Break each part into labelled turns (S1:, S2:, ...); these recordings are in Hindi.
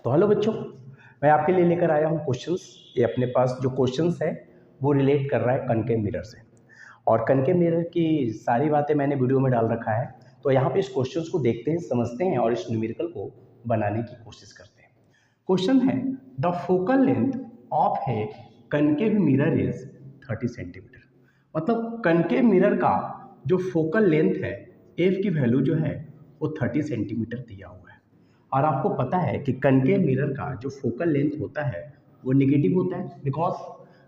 S1: तो हेलो बच्चों, मैं आपके लिए लेकर आया हूँ क्वेश्चंस। ये अपने पास जो क्वेश्चंस है वो रिलेट कर रहा है कनकेव मिरर से, और कनकेव मिरर की सारी बातें मैंने वीडियो में डाल रखा है। तो यहाँ पे इस क्वेश्चंस को देखते हैं, समझते हैं और इस न्यूमेरिकल को बनाने की कोशिश करते हैं। क्वेश्चन है, the focal length of A concave mirror is 30 centimetre. मतलब कनकेव मिरर का जो फोकल लेंथ है, एफ की वैल्यू जो है वो 30 सेंटीमीटर दिया हुआ है। और आपको पता है कि कनकेव मिरर का जो फोकल लेंथ होता है वो नेगेटिव होता है, बिकॉज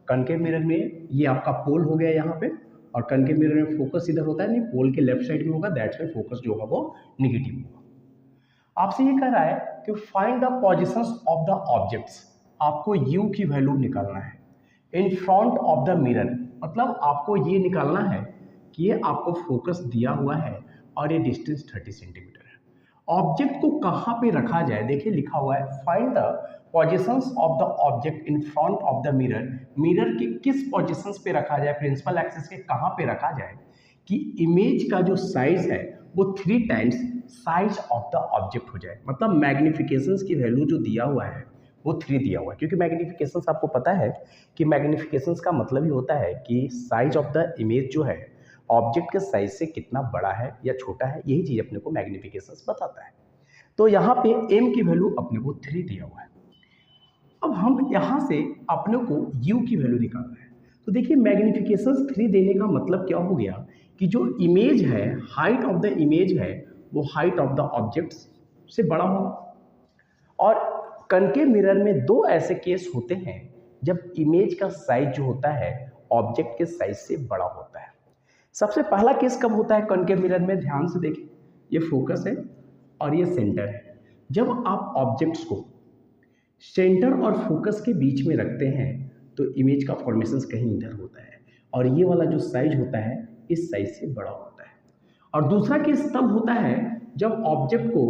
S1: कनकेव मिरर में ये आपका पोल हो गया यहाँ पे, और कनकेव मिरर में फोकस इधर होता है, नहीं पोल के लेफ्ट साइड में होगा, दैट्स वाई फोकस जो होगा वो नेगेटिव होगा। आपसे ये कह रहा है कि find the positions of the objects. आपको यू की वैल्यू निकालना है इन फ्रंट ऑफ द मिरर। मतलब आपको ये निकालना है कि ये आपको फोकस दिया हुआ है और ये डिस्टेंस 30 सेंटीमीटर है। ऑब्जेक्ट को कहाँ पे रखा जाए, देखिए लिखा हुआ है find the positions of the object in front of the mirror. Mirror के किस पोजीशंस पे रखा जाए, प्रिंसिपल एक्सिस के कहाँ पे रखा जाए कि इमेज का जो साइज है वो 3 times size of the object हो जाए। मतलब मैग्निफिकेशंस की वैल्यू जो दिया हुआ है वो 3 दिया हुआ है, क्योंकि मैग्निफिकेशंस आपको पता है कि मैग्निफिकेशंस का मतलब ही होता है कि साइज ऑफ द इमेज जो है ऑब्जेक्ट के साइज से कितना बड़ा है या छोटा है, यही चीज़ अपने को मैग्निफिकेशंस बताता है। तो यहाँ पे m की वैल्यू अपने को 3 दिया हुआ है। अब हम यहाँ से अपने को u की वैल्यू निकालना है। तो देखिए मैग्निफिकेशंस 3 देने का मतलब क्या हो गया कि जो इमेज है, हाइट ऑफ द इमेज है वो हाइट ऑफ द ऑब्जेक्ट से बड़ा होगा। और कनकेव मिरर में 2 ऐसे केस होते हैं जब इमेज का साइज जो होता है ऑब्जेक्ट के साइज से बड़ा होता है। सबसे पहला केस कब होता है कनकेव मिरर में, ध्यान से देखें, ये फोकस है और ये सेंटर है। जब आप ऑब्जेक्ट्स को सेंटर और फोकस के बीच में रखते हैं तो इमेज का फॉर्मेशन कहीं इधर होता है, और ये वाला जो साइज होता है इस साइज से बड़ा होता है। और दूसरा केस तब होता है जब ऑब्जेक्ट को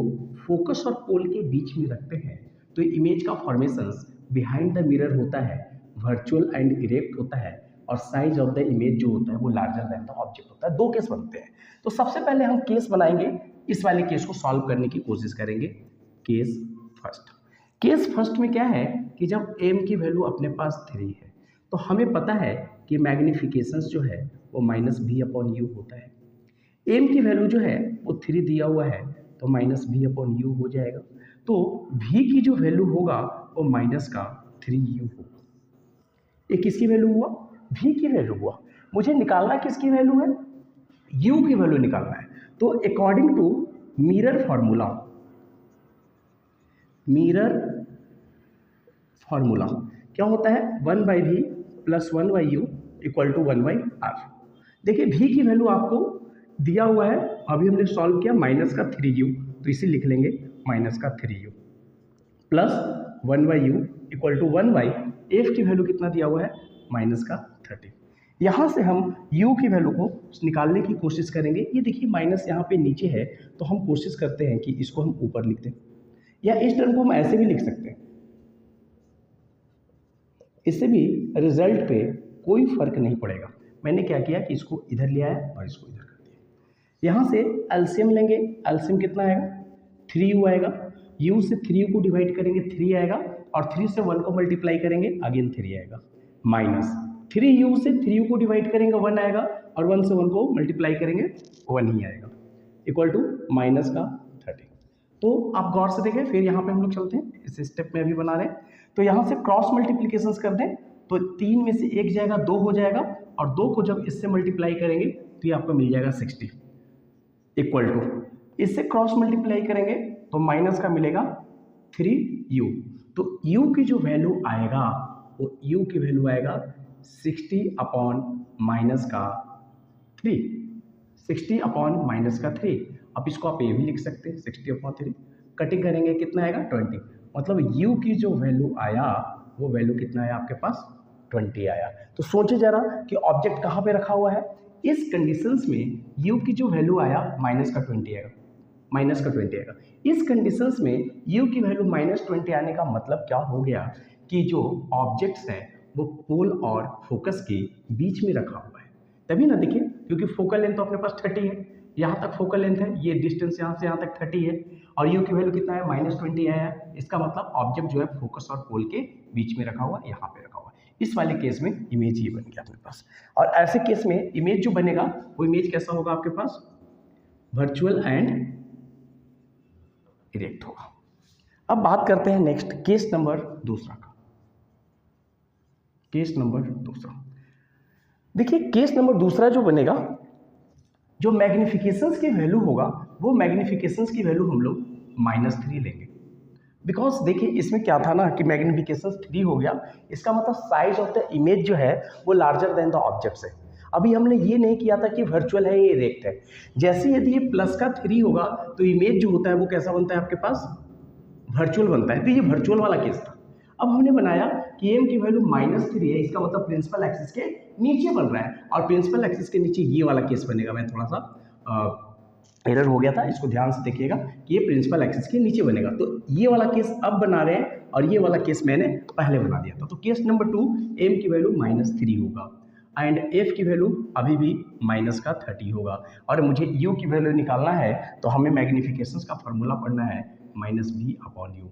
S1: फोकस और पोल के बीच में रखते हैं तो इमेज का फॉर्मेशन बिहाइंड द मिरर होता है, वर्चुअल एंड इरेक्ट होता है, और साइज ऑफ द इमेज जो होता है वो लार्जर देन द ऑब्जेक्ट होता है। 2 केस बनते हैं। तो सबसे पहले हम केस बनाएंगे, इस वाले केस को सॉल्व करने की कोशिश करेंगे। केस फर्स्ट, केस फर्स्ट में क्या है कि जब m की वैल्यू अपने पास 3 है तो हमें पता है कि मैग्निफिकेशंस जो है वो -b/u होता है। m की वैल्यू जो है वो 3 दिया हुआ है तो -b/u हो जाएगा। तो v की जो वैल्यू होगा वो -3u होगा। ये किसकी वैल्यू हुआ, v की वैल्यू हुआ। मुझे निकालना किसकी वैल्यू है, u की वैल्यू निकालना है। तो अकॉर्डिंग टू मिरर फार्मूला क्या होता है, 1/v + 1/u = 1/r। देखिए v की वैल्यू आपको दिया हुआ है, अभी हमने सॉल्व किया -3u, तो इसे लिख लेंगे -3u + 1/u = 1/, f की वैल्यू कितना दिया हुआ है -30। यहाँ से हम u की वैल्यू को निकालने की कोशिश करेंगे। ये देखिए माइनस यहाँ पे नीचे है, तो हम कोशिश करते हैं कि इसको हम ऊपर लिख दें, या इस टर्म को हम ऐसे भी लिख सकते हैं। इससे भी रिजल्ट पे कोई फर्क नहीं पड़ेगा। मैंने क्या किया कि इसको इधर ले आया और इसको इधर कर दिया। यहाँ से एलसीएम लेंगे, एलसीएम कितना आएगा 3u आएगा, u से 3u को डिवाइड करेंगे 3 आएगा, और 3 से 1 को मल्टीप्लाई करेंगे अगेन 3 आएगा, माइनस 3u से 3u को डिवाइड करेंगे 1 आएगा, और 1 से 1 को मल्टीप्लाई करेंगे 1 ही आएगा, इक्वल टू -30। तो आप गौर से देखें, फिर यहाँ पे हम लोग चलते हैं, इस स्टेप में अभी बना रहे हैं। तो यहाँ से क्रॉस मल्टीप्लिकेशंस कर दें तो 3 में से 1 जाएगा 2 हो जाएगा, और 2 को जब इससे मल्टीप्लाई करेंगे तो ये आपको मिल जाएगा 60, इक्वल टू इससे क्रॉस मल्टीप्लाई करेंगे तो माइनस का मिलेगा 3u। तो u की जो वैल्यू आएगा वो u की वैल्यू आएगा 60/-3, 60/-3। अब इसको आप ये भी लिख सकते हैं 60/3, कटिंग करेंगे कितना आएगा 20। मतलब u की जो वैल्यू आया वो वैल्यू कितना आया आपके पास 20 आया। तो सोचे जरा कि ऑब्जेक्ट कहाँ पे रखा हुआ है। इस कंडीशंस में u की जो वैल्यू आया -20 आएगा, -20 आएगा। इस कंडीशंस में u की वैल्यू -20 आने का मतलब क्या हो गया कि जो ऑब्जेक्ट्स हैं वो पोल और फोकस के बीच में रखा हुआ है। तभी ना देखिए, क्योंकि फोकल लेंथ तो अपने पास 30 है, यहाँ तक फोकल लेंथ है, ये डिस्टेंस यहाँ से यहाँ तक 30 है, और यू की वैल्यू कितना है -20 आया है। इसका मतलब ऑब्जेक्ट जो है फोकस और पोल के बीच में रखा हुआ, यहाँ पे रखा हुआ। इस वाले केस में इमेज ये बन गया अपने पास। और ऐसे केस में इमेज जो बनेगा वो इमेज कैसा होगा आपके पास, वर्चुअल एंड इरेक्ट होगा। अब बात करते हैं नेक्स्ट केस नंबर दूसरा का। केस नंबर दूसरा, देखिए केस नंबर दूसरा जो बनेगा, जो मैग्निफिकेशंस की वैल्यू होगा वो मैग्निफिकेशंस की वैल्यू हम लोग -3 लेंगे। बिकॉज देखिए इसमें क्या था ना कि मैग्निफिकेशन 3 हो गया, इसका मतलब साइज ऑफ द इमेज जो है वो लार्जर देन द ऑब्जेक्ट है। अभी हमने ये नहीं किया था कि वर्चुअल है या इरेक्ट है। जैसे यदि ये प्लस का 3 होगा तो इमेज जो होता है वो कैसा बनता है आपके पास, वर्चुअल बनता है। तो ये वर्चुअल वाला केस था। अब हमने बनाया कि एम की वैल्यू -3 है, इसका मतलब प्रिंसिपल एक्सिस के नीचे बन रहा है, और प्रिंसिपल एक्सिस के नीचे ये वाला केस बनेगा। मैं थोड़ा सा एरर हो गया था, इसको ध्यान से देखिएगा कि ये प्रिंसिपल एक्सिस के नीचे बनेगा। तो ये वाला केस अब बना रहे हैं और ये वाला केस मैंने पहले बना दिया था। तो केस नंबर 2, एम की वैल्यू -3 होगा एंड एफ की वैल्यू अभी भी -30 होगा, और मुझे यू की वैल्यू निकालना है तो हमें मैग्निफिकेशंस का फॉर्मूला पढ़ना है -v/u।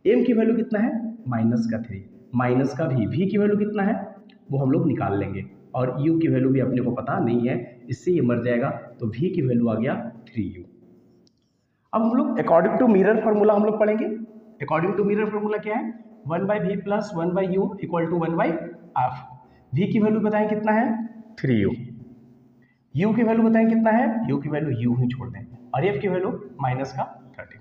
S1: एम की वैल्यू कितना है, -3 -v की वैल्यू कितना है वो हम लोग निकाल लेंगे, और u की वैल्यू भी अपने को पता नहीं है, इससे ये मर जाएगा। तो v की वैल्यू आ गया 3u। अब हम लोग अकॉर्डिंग टू मिरर फार्मूला हम लोग पढ़ेंगे। अकॉर्डिंग टू मिरर फार्मूला क्या है, 1/v + 1/u = 1/f। v की वैल्यू बताएं कितना है, 3u। u की वैल्यू बताएं कितना है, u की वैल्यू u ही छोड़ दें, और f की वैल्यू -30।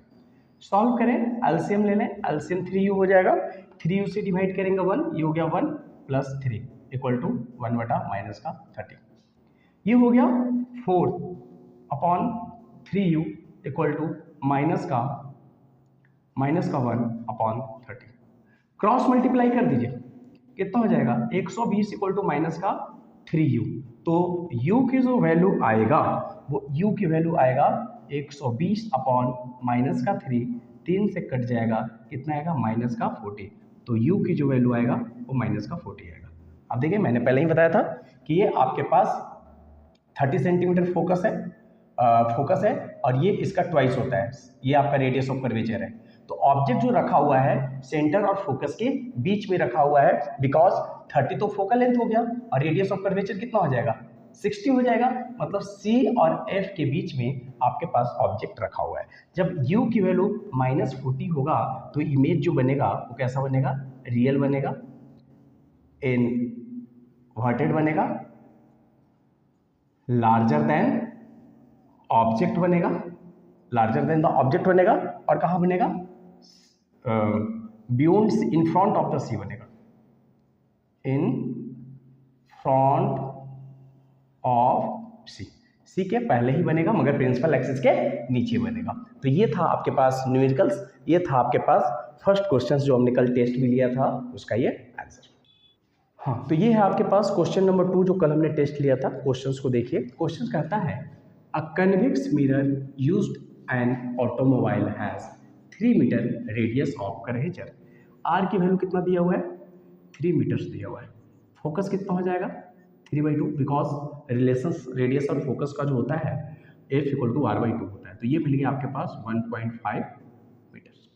S1: सॉल्व करें, एलसीएम ले लें, एलसीएम 3u हो जाएगा। 3u से डिवाइड करेंगे 1, ये हो गया 1 + 3 = 1/-30। ये हो गया 4/3u = -1/30। क्रॉस मल्टीप्लाई कर दीजिए, कितना हो जाएगा, 120 = -3u। तो u की जो वैल्यू आएगा वो u की वैल्यू आएगा 120/-3, 3 से कट जाएगा, कितना आएगा, -40। तो u की जो वैल्यू आएगा वो -40 आएगा। अब देखिए मैंने पहले ही बताया था कि ये आपके पास 30 सेंटीमीटर फोकस है और ये इसका ट्वाइस होता है, ये आपका रेडियस ऑफ कर्वेचर है। तो ऑब्जेक्ट जो रखा हुआ है सेंटर और फोकस के बीच में रखा हुआ है, बिकॉज 30 तो फोकल लेंथ हो गया और रेडियस ऑफ कर्वेचर कितना हो जाएगा, 60 हो जाएगा। मतलब C और F के बीच में आपके पास ऑब्जेक्ट रखा हुआ है। जब U की वैल्यू -40 होगा तो इमेज जो बनेगा वो कैसा बनेगा, रियल बनेगा, इनवर्टेड बनेगा, लार्जर देन ऑब्जेक्ट बनेगा, लार्जर देन द ऑब्जेक्ट बनेगा, और कहाँ बनेगा, beyond, in front of the C बनेगा, इन फ्रंट ऑफ सी। सी के पहले ही बनेगा मगर प्रिंसिपल एक्सिस के नीचे बनेगा। तो ये था आपके पास न्यूमेरिकल्स, ये था आपके पास फर्स्ट क्वेश्चन जो हमने कल टेस्ट भी लिया था उसका ये आंसर। हाँ, तो ये है आपके पास क्वेश्चन नंबर 2 जो कल हमने टेस्ट लिया था। क्वेश्चंस को देखिए, क्वेश्चन कहता है a convex mirror used an automobile has 3 metre radius of curvature. R की वैल्यू कितना दिया हुआ है, 3 मीटर्स दिया हुआ है। फोकस कितना हो जाएगा, 3/2, बिकॉज रिलेशंस रेडियस और फोकस का जो होता है F = R/2 होता है। तो ये मिल गया आपके पास 1.5 मीटर्स।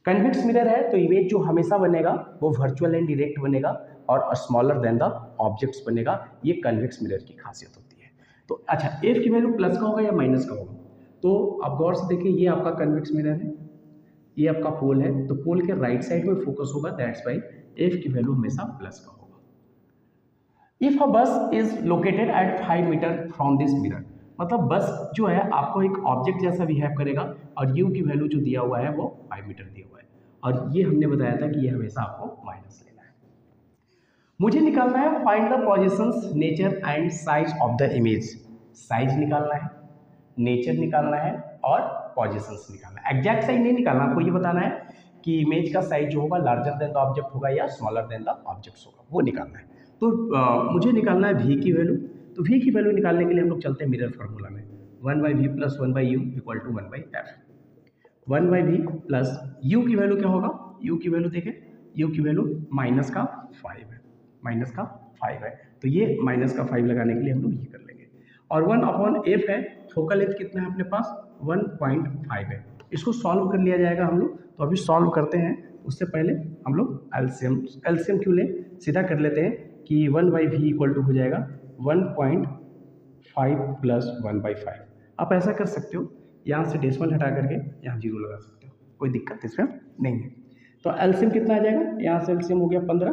S1: कन्वेक्स मिरर है तो इमेज जो हमेशा बनेगा वो वर्चुअल एंड डायरेक्ट बनेगा और स्मॉलर देन द ऑब्जेक्ट्स बनेगा। ये कन्वेक्स मिरर की खासियत होती है। तो अच्छा, F की वैल्यू प्लस का होगा या माइनस का होगा, तो आप गौर से देखिए, ये आपका कन्वेक्स मिरर है, ये आपका पोल है, तो पोल के राइट साइड में फोकस होगा, दैट्स वाई F की वैल्यू हमेशा प्लस का होगा। If a bus is located at 5 metre from this mirror, मतलब बस जो है आपको एक ऑब्जेक्ट जैसा बिहेव करेगा और u की वैल्यू जो दिया हुआ है वो 5 मीटर दिया हुआ है, और ये हमने बताया था कि ये हमेशा आपको माइनस लेना है। मुझे निकालना है find the positions, nature and size of the image. Size निकालना है, नेचर निकालना है और पोजीशंस निकालना है। एग्जैक्ट साइज नहीं निकालना, आपको ये बताना है कि इमेज का साइज जो होगा लार्जर देन द ऑब्जेक्ट होगा या स्मॉलर देन द ऑब्जेक्ट्स होगा, वो निकालना है। तो मुझे निकालना है v की वैल्यू। तो v की वैल्यू निकालने के लिए हम लोग चलते हैं मिरर फार्मूला में, 1/v + 1/u = 1/f। 1/v plus u की वैल्यू क्या होगा, u की वैल्यू देखें, u की वैल्यू -5 है, -5 है। तो ये -5 लगाने के लिए हम लोग ये कर लेंगे। और 1/f है, फोकल लेंथ कितना है अपने पास 1.5 है। इसको सॉल्व कर लिया जाएगा हम लोग। तो अभी सॉल्व करते हैं, उससे पहले हम लोग एलसीएम क्यों लें, सीधा कर लेते हैं कि 1/v इक्वल टू हो जाएगा 1.5 प्लस 1/5। आप ऐसा कर सकते हो, यहाँ से डेसिमल हटा करके यहाँ 0 लगा सकते हो, कोई दिक्कत इसमें नहीं है। तो एलसीएम कितना आ जाएगा, यहाँ से एलसीएम हो गया 15,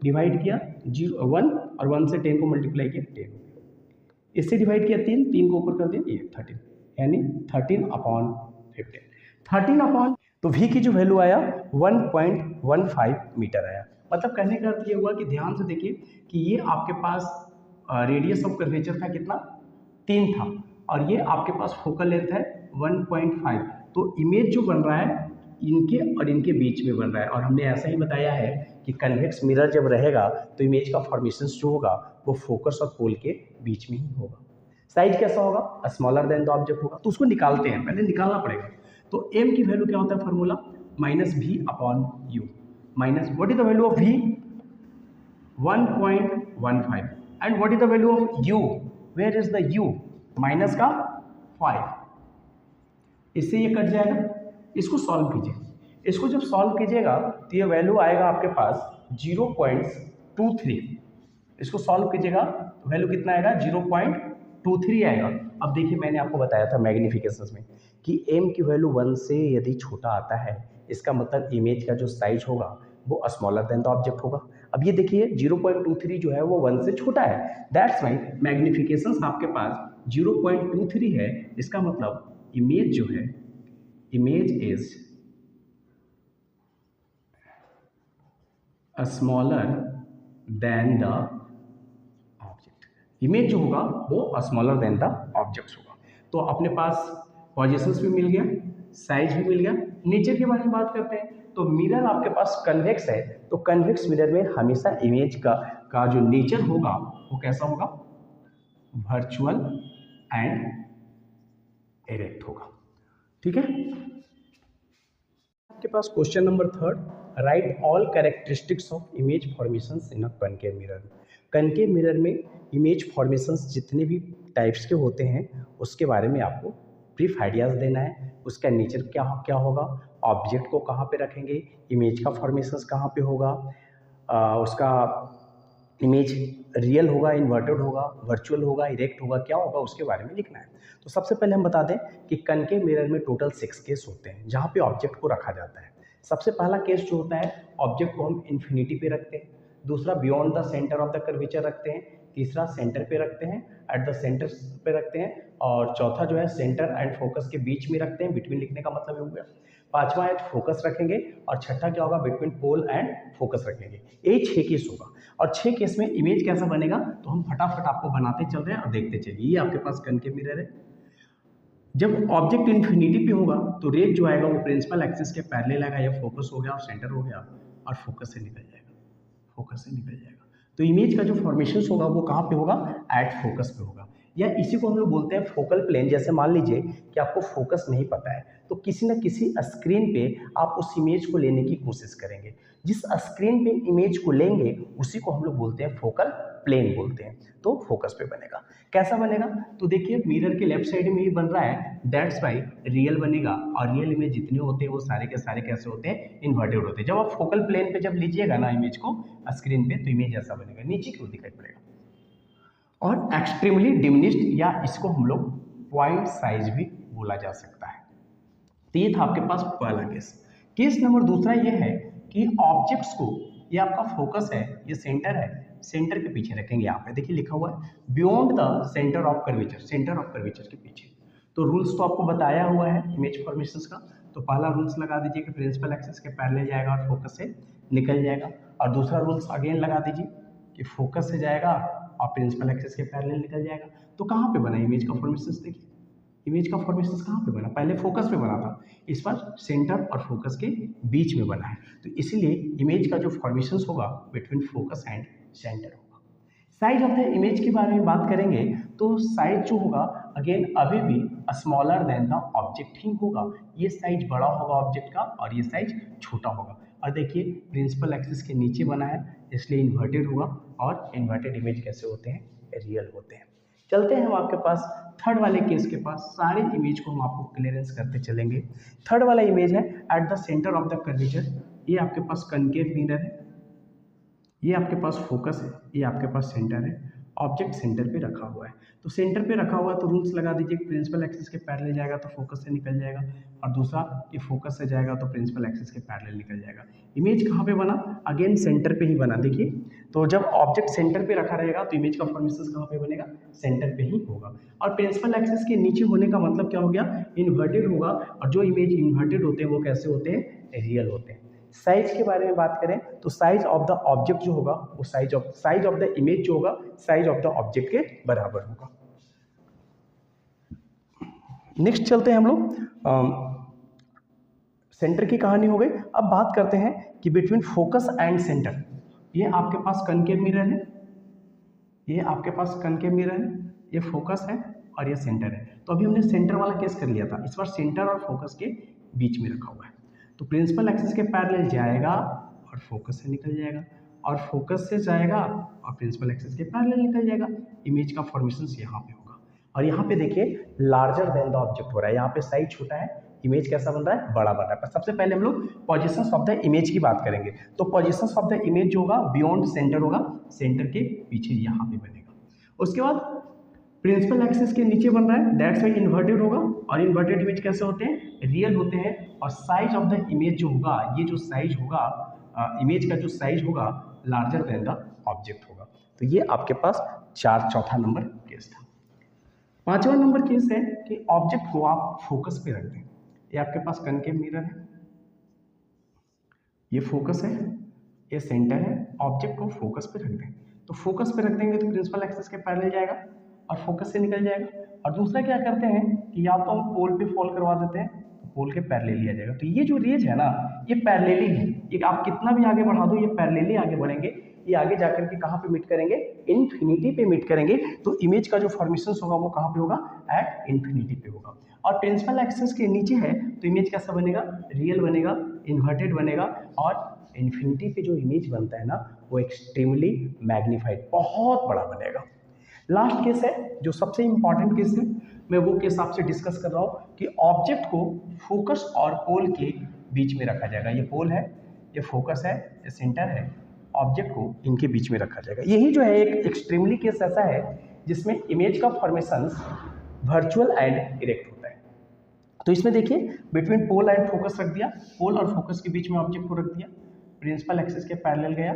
S1: डिवाइड किया 1 और 1 से 10 को मल्टीप्लाई किया 10, इससे डिवाइड किया 3 को ऊपर कर दिया ये 13, यानी 13/15। 13 तो v की जो वैल्यू आया 1.15 मीटर आया। मतलब कहने का अर्थ ये हुआ कि ध्यान से देखिए कि ये आपके पास रेडियस ऑफ कर्वेचर था कितना 3 था, और ये आपके पास फोकल लेंथ है 1.5। तो इमेज जो बन रहा है इनके और इनके बीच में बन रहा है, और हमने ऐसा ही बताया है कि कन्वेक्स मिरर जब रहेगा तो इमेज का फॉर्मेशन जो होगा वो फोकस और पोल के बीच में ही होगा। साइज कैसा होगा, स्मॉलर देन द ऑब्जेक्ट होगा। तो उसको निकालते हैं, पहले निकालना पड़ेगा। तो m की वैल्यू क्या होता है formula, -v/u minus what is the value of v 1.15 and what is the value of u, where is the u, minus का 5। इससे ये कट जाएगा, इसको सॉल्व कीजिए। इसको जब सॉल्व कीजिएगा तो ये वैल्यू आएगा आपके पास 0.23। इसको सॉल्व कीजिएगा तो वैल्यू कितना आएगा 0.23 आएगा। अब देखिए मैंने आपको बताया था मैग्निफिकेशन में कि m की वैल्यू 1 से यदि छोटा आता है, इसका मतलब इमेज का जो साइज होगा वो स्मॉलर देन द ऑब्जेक्ट होगा। अब ये देखिए 0.23 जो है वो 1 से छोटा है, दैट्स वाई मैग्निफिकेशन आपके पास 0.23 है। इसका मतलब इमेज जो है, image is smaller than the object. Image जो होगा वो स्मॉलर देन द ऑब्जेक्ट्स होगा। तो अपने पास पोजीशंस भी मिल गया, साइज भी मिल गया। नेचर के बारे में बात करते हैं तो मिरर आपके पास कन्वेक्स है, तो कन्वेक्स मिरर में हमेशा इमेज का जो नेचर होगा वो कैसा होगा, वर्चुअल एंड इरेक्ट होगा। ठीक है, आपके पास question number 3, write all characteristics of image formations in a concave mirror. Concave mirror में इमेज फॉर्मेशंस जितने भी टाइप्स के होते हैं उसके बारे में आपको ब्रीफ आइडियाज़ देना है। उसका नेचर क्या क्या होगा, ऑब्जेक्ट को कहाँ पे रखेंगे, इमेज का फॉर्मेशंस कहाँ पे होगा, उसका इमेज रियल होगा, इन्वर्टेड होगा, वर्चुअल होगा, इरेक्ट होगा, क्या होगा उसके बारे में लिखना है। तो सबसे पहले हम बता दें कि कनकेव मिरर में टोटल 6 केस होते हैं जहाँ पे ऑब्जेक्ट को रखा जाता है। सबसे पहला केस जो होता है, ऑब्जेक्ट को हम इन्फिनिटी पे रखते हैं। दूसरा beyond the centre of the curvature रखते हैं। तीसरा सेंटर पे रखते हैं, एट द सेंटर पे रखते हैं। और चौथा जो है सेंटर एंड फोकस के बीच में रखते हैं, बिटवीन लिखने का मतलब ये हो गया। पांचवा है फोकस रखेंगे, और छठा क्या होगा, बिटवीन पोल एंड फोकस रखेंगे। यही 6 केस होगा, और 6 केस में इमेज कैसा बनेगा तो हम फटाफट आपको बनाते चल रहे हैं और देखते चलिए। ये आपके पास कनकेव मिरर है। जब ऑब्जेक्ट इन्फिनिटी पे होगा तो रेज जो आएगा वो प्रिंसिपल एक्सिस के पैरेलल आएगा, या फोकस हो गया और सेंटर हो गया और फोकस से निकल जाएगा, फोकस से निकल जाएगा। तो इमेज का जो फॉर्मेशन होगा वो कहाँ पे होगा, एट फोकस पे होगा, या इसी को हम लोग बोलते हैं फोकल प्लेन। जैसे मान लीजिए कि आपको फोकस नहीं पता है तो किसी न किसी स्क्रीन पे आप उस इमेज को लेने की कोशिश करेंगे। जिस स्क्रीन पे इमेज को लेंगे उसी को हम लोग बोलते हैं फोकल प्लेन बोलते हैं। तो फोकस पे बनेगा, कैसा बनेगा तो देखिए मिरर के लेफ्ट साइड में ही बन रहा है, दैट्स वाई रियल बनेगा। और रियल इमेज जितने होते हैं वो सारे के सारे कैसे होते हैं, इन्वर्टेड होते हैं। जब आप फोकल प्लेन पे जब लीजिएगा ना इमेज को स्क्रीन पे तो इमेज ऐसा बनेगा, नीचे की ओर दिखाई पड़ेगा। और एक्सट्रीमली डिमिनिश्ड, या इसको हम लोग पॉइंट साइज भी बोला जा सकता है। तो ये था आपके पास पहला केस। केस नंबर दूसरा ये है कि ऑब्जेक्ट्स को, ये आपका फोकस है, ये सेंटर है, सेंटर के पीछे रखेंगे। यहाँ पे देखिए लिखा हुआ है beyond the centre of curvature, centre of curvature के पीछे। तो रूल्स तो आपको बताया हुआ है इमेज फॉर्मेशंस का। तो पहला रूल्स लगा दीजिए कि प्रिंसिपल एक्सिस के पैरेलल जाएगा और फोकस से निकल जाएगा। और दूसरा रूल्स अगेन लगा दीजिए कि फोकस से जाएगा और प्रिंसिपल एक्सिस के पैरेलल निकल जाएगा। तो कहाँ पे बना इमेज का फॉर्मेशंस, देखिए इमेज का फॉर्मेशंस कहाँ पे बना, पहले फोकस पे बना था, इस पर सेंटर और फोकस के बीच में बना है। तो इसीलिए इमेज का जो फॉर्मेशंस होगा बिटवीन फोकस एंड सेंटर होगा। साइज ऑफ द इमेज के बारे में बात करेंगे तो साइज जो होगा अगेन अभी भी स्मॉलर देन द ऑब्जेक्ट ही होगा। ये साइज बड़ा होगा ऑब्जेक्ट का और ये साइज छोटा होगा। और देखिए प्रिंसिपल एक्सिस के नीचे बना है इसलिए इन्वर्टेड होगा, और इन्वर्टेड इमेज कैसे होते हैं, रियल होते हैं। चलते हैं हम आपके पास थर्ड वाले केस के पास। सारे इमेज को हम आपको क्लियरेंस करते चलेंगे। थर्ड वाला इमेज है at the centre of the curvature. ये आपके पास कनकेव मिरर है, ये आपके पास फोकस है, ये आपके पास सेंटर है। ऑब्जेक्ट सेंटर पे रखा हुआ है, तो सेंटर पे रखा हुआ है तो रूल्स लगा दीजिए, प्रिंसिपल एक्सिस के पैरेलल जाएगा तो फोकस से निकल जाएगा, और दूसरा ये फोकस से जाएगा तो प्रिंसिपल एक्सिस के पैरेलल निकल जाएगा। इमेज कहाँ पे बना? अगेन सेंटर पे ही बना। देखिए, तो जब ऑब्जेक्ट सेंटर पे रखा रहेगा तो इमेज का फॉर्मेशन कहाँ पे बनेगा? सेंटर पे ही होगा। और प्रिंसिपल एक्सिस के नीचे होने का मतलब क्या हो गया? इन्वर्टेड होगा। और जो इमेज इन्वर्टेड होते हैं वो कैसे होते हैं? रियल होते हैं। साइज के बारे में बात करें तो साइज ऑफ द ऑब्जेक्ट जो होगा वो साइज ऑफ द इमेज जो होगा साइज ऑफ द ऑब्जेक्ट के बराबर होगा। नेक्स्ट चलते हैं हम लोग, सेंटर की कहानी हो गई। अब बात करते हैं कि बिटवीन फोकस एंड सेंटर, ये आपके पास कनकेव मिरर है, ये आपके पास कनकेव मिरर है, ये फोकस है और ये सेंटर है। तो अभी हमने सेंटर वाला केस कर लिया था, इस बार सेंटर और फोकस के बीच में रखा हुआ है। तो प्रिंसिपल एक्सिस के पैरेलल जाएगा और फोकस से निकल जाएगा, और फोकस से जाएगा और प्रिंसिपल एक्सिस के पैरेलल निकल जाएगा। इमेज का फॉर्मेशन यहाँ पे होगा। और यहाँ पे देखिए लार्जर देन द ऑब्जेक्ट हो रहा है, यहाँ पे साइज छोटा है, इमेज कैसा बन रहा है? बड़ा बन रहा है। पर सबसे पहले हम लोग पोजीशंस ऑफ द इमेज की बात करेंगे। तो पोजीशंस ऑफ द इमेज जो होगा बियॉन्ड सेंटर होगा, सेंटर के पीछे यहाँ पे बनेगा। उसके बाद प्रिंसिपल एक्सिस के नीचे बन रहा है, दैट्स वाई इन्वर्टेड होगा। और इन्वर्टेड इमेज कैसे होते हैं? रियल होते हैं। और साइज ऑफ द इमेज जो होगा, ये जो साइज होगा इमेज का जो साइज होगा लार्जर देन द ऑब्जेक्ट होगा। तो ये आपके पास चौथा नंबर केस था। पांचवा नंबर केस है कि ऑब्जेक्ट को आप फोकस पे रख दें। ये आपके पास कनकेव मिरर है, ये फोकस है, ये सेंटर है, ऑब्जेक्ट को फोकस पे रख दें। तो फोकस पे रख देंगे तो प्रिंसिपल एक्सिस के पैरेलल जाएगा और फोकस से निकल जाएगा। और दूसरा क्या करते हैं कि या तो हम पोल पे फॉल करवा देते हैं तो पोल के पैरेलल लिया जाएगा। तो ये जो रेज है ना, ये पैरेलली है, ये आप कितना भी आगे बढ़ा दो ये पैरेलली आगे बढ़ेंगे। ये आगे जाकर के कहाँ पे मीट करेंगे? इन्फिनिटी पे मीट करेंगे। तो इमेज का जो फॉर्मेशन होगा वो कहाँ पे होगा? एट इन्फिनिटी पे होगा। और प्रिंसिपल एक्सिस के नीचे है तो इमेज कैसा बनेगा? रियल बनेगा, इन्वर्टेड बनेगा। और इन्फिनिटी पे जो इमेज बनता है ना वो एक्सट्रीमली मैग्नीफाइड, बहुत बड़ा बनेगा। लास्ट केस है जो सबसे इंपॉर्टेंट केस है, मैं वो केस आपसे डिस्कस कर रहा हूँ कि ऑब्जेक्ट को फोकस और पोल के बीच में रखा जाएगा। ये पोल है, ये फोकस है, ये सेंटर है, ऑब्जेक्ट को इनके बीच में रखा जाएगा। यही जो है एक एक्सट्रीमली केस ऐसा है जिसमें इमेज का फॉर्मेशन वर्चुअल एंड इरेक्ट होता है। तो इसमें देखिए बिटवीन पोल एंड फोकस रख दिया, पोल और फोकस के बीच में ऑब्जेक्ट को रख दिया, प्रिंसिपल एक्सिस के पैरेलल गया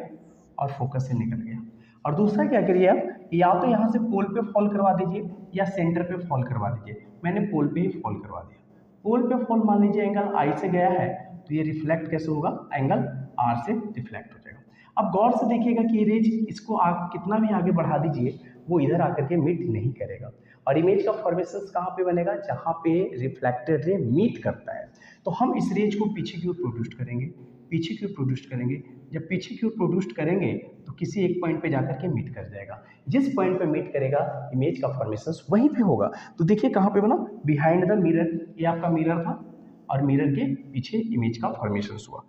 S1: और फोकस से निकल गया। और दूसरा क्या करिए आप, या तो यहाँ से पोल पे फॉल करवा दीजिए या सेंटर पे फॉल करवा दीजिए। मैंने पोल पे ही फॉल करवा दिया। पोल पे फॉल मान लीजिए एंगल आई से गया है तो ये रिफ्लेक्ट कैसे होगा? एंगल आर से रिफ्लेक्ट हो जाएगा। अब गौर से देखिएगा कि रेज इसको आप कितना भी आगे बढ़ा दीजिए वो इधर आकर के मीट नहीं करेगा। और इमेज का फॉर्मेशन कहाँ पे बनेगा? जहाँ पे रिफ्लेक्टेड रे मीट करता है। तो हम इस रेज को पीछे की ओर प्रोड्यूस करेंगे, पीछे की ओर प्रोड्यूस करेंगे। जब पीछे की ओर प्रोड्यूस करेंगे तो किसी एक पॉइंट पे जाकर के मीट कर जाएगा। जिस पॉइंट पे मीट करेगा इमेज का फॉर्मेशन वहीं पे होगा। तो देखिए कहाँ पे बना? Behind the mirror. ये आपका मिरर था और मिरर के पीछे इमेज का फॉर्मेशन हुआ।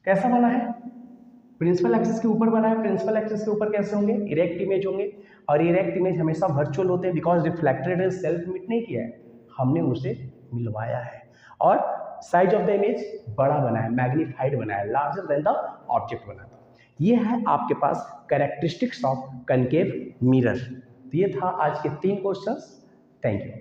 S1: कैसा बना है? प्रिंसिपल एक्सिस के ऊपर बना है। प्रिंसिपल एक्सिस के ऊपर कैसे होंगे? इरेक्ट इमेज होंगे। और इरेक्ट इमेज हमेशा वर्चुअल होते हैं because reflected ray self meet नहीं किया है, हमने उसे मिलवाया है। और साइज ऑफ द इमेज बड़ा बना है, मैग्नीफाइड बना है, लार्जर देन द ऑब्जेक्ट बना था। ये है आपके पास कैरेक्टरिस्टिक्स ऑफ कनकेव मिरर। तो ये था आज के 3 क्वेश्चंस। Thank you.